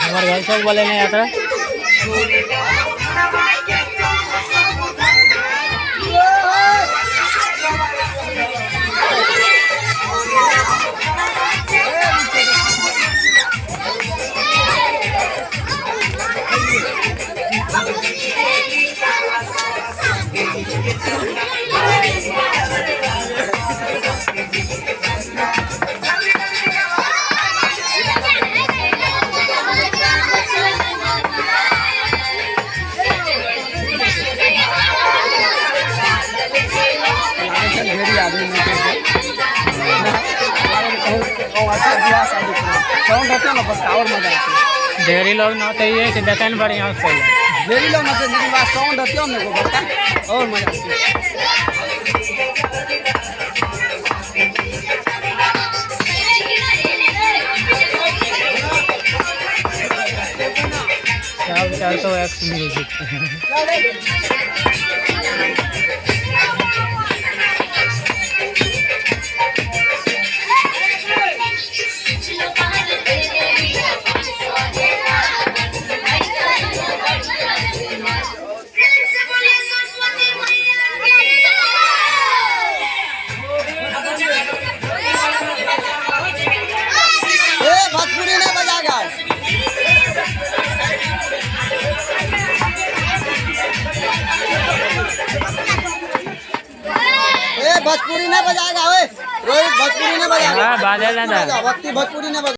हमारे घर से बोले नहीं आता ढेरी लोग ना होते ही है देखने में बढ़िया होता है ढेरी लोग ना लेकिन बात साउंड होती है मेरे को बता और मजा आती है। चार तो एक्स म्यूजिक भोजपुरी नहीं बजाएगा भोजपुरी नहीं बजाएगा रोहित भोजपुरी नहीं बजाएगा बादल भक्ति भोजपुरी नहीं बजाएगा।